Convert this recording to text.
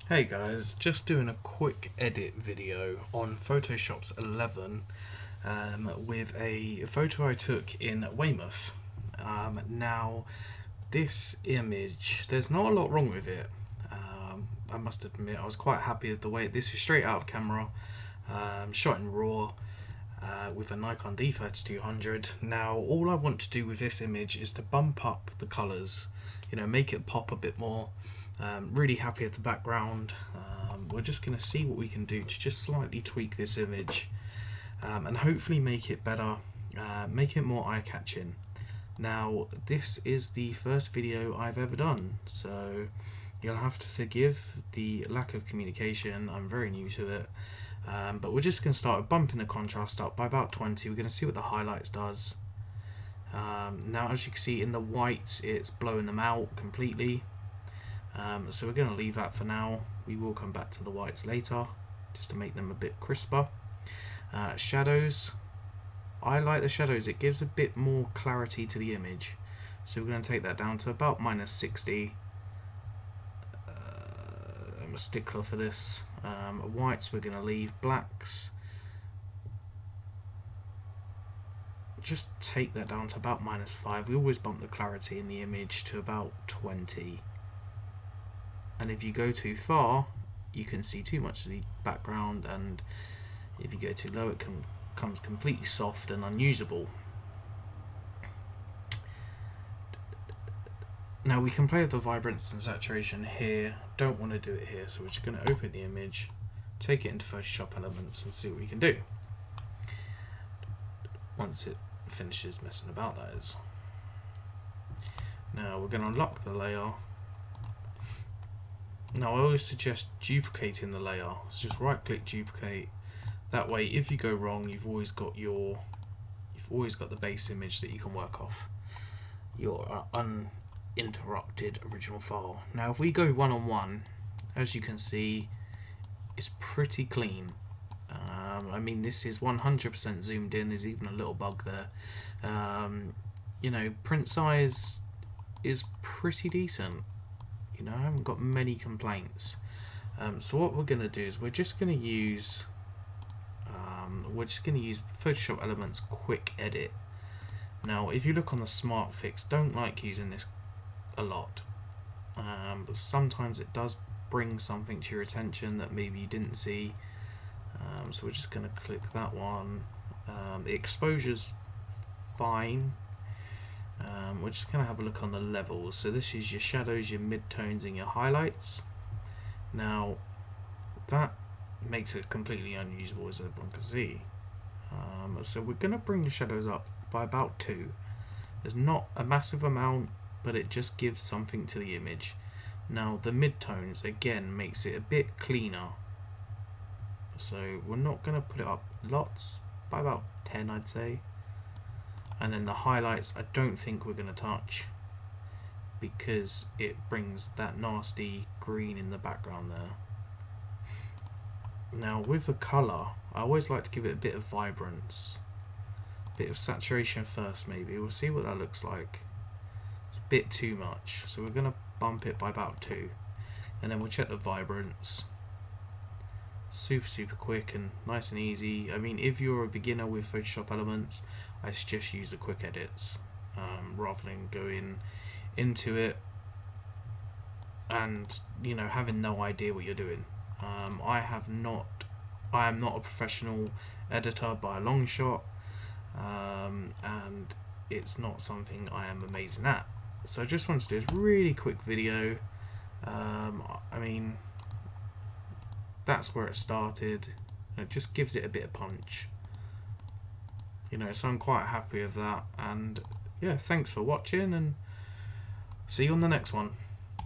Hey guys, just doing a quick edit video on Photoshop's 11 with a photo I took in Weymouth. Now, this image, there's not a lot wrong with it. I must admit, I was quite happy with the way this is straight out of camera, shot in RAW. With a Nikon D3200. Now all I want to do with this image is to bump up the colours, make it pop a bit more. Really happy with the background. We're just going to see what we can do to just slightly tweak this image and hopefully make it better, make it more eye-catching. Now this is the first video I've ever done, so you'll have to forgive the lack of communication. I'm very new to it. But we're just going to start bumping the contrast up by about 20. We're going to see what the highlights does. Now as you can see in the whites, it's blowing them out completely. So we're going to leave that for now. We will come back to the whites later just to make them a bit crisper. Shadows. I like the shadows. It gives a bit more clarity to the image. So we're going to take that down to about -60. I'm a stickler for this. Whites we're going to leave. Blacks, just take that down to about -5. We always bump the clarity in the image to about 20. And if you go too far, you can see too much of the background, and if you go too low, it becomes completely soft and unusable. Now we can play with the vibrance and saturation here. Don't want to do it here, so we're just going to open the image, take it into Photoshop Elements, and see what we can do. Once it finishes messing about, that is. Now we're going to unlock the layer. Now I always suggest duplicating the layer. So just right click, duplicate. That way if you go wrong, you've always got the base image that you can work off. Your uninterrupted original file. Now if we go 1:1, as you can see, it's pretty clean. I mean, this is 100% zoomed in. There's even a little bug there. Print size is pretty decent. I haven't got many complaints. So what we're going to do is we're just going to use Photoshop Elements Quick Edit. Now if you look on the Smart Fix, don't like using this a lot, but sometimes it does bring something to your attention that maybe you didn't see. So we're just going to click that one. The exposure's fine. We're just going to have a look on the levels. So this is your shadows, your midtones, and your highlights. Now that makes it completely unusable, as everyone can see. So we're going to bring the shadows up by about 2. There's not a massive amount, but it just gives something to the image. Now the midtones again makes it a bit cleaner, so we're not going to put it up lots, by about 10 I'd say. And then the highlights I don't think we're going to touch, because it brings that nasty green in the background there. Now with the colour, I always like to give it a bit of vibrance, a bit of saturation first maybe. We'll see what that looks like. It's a bit too much, so we're going to bump it by about 2, and then we'll check the vibrance. Super quick and nice and easy. I mean, if you're a beginner with Photoshop Elements, I suggest use the quick edits rather than going into it and having no idea what you're doing. I am not a professional editor by a long shot, and it's not something I am amazing at. So I just wanted to do this really quick video. I mean, that's where it started. It just gives it a bit of punch. So I'm quite happy with that. And yeah, thanks for watching, and see you on the next one.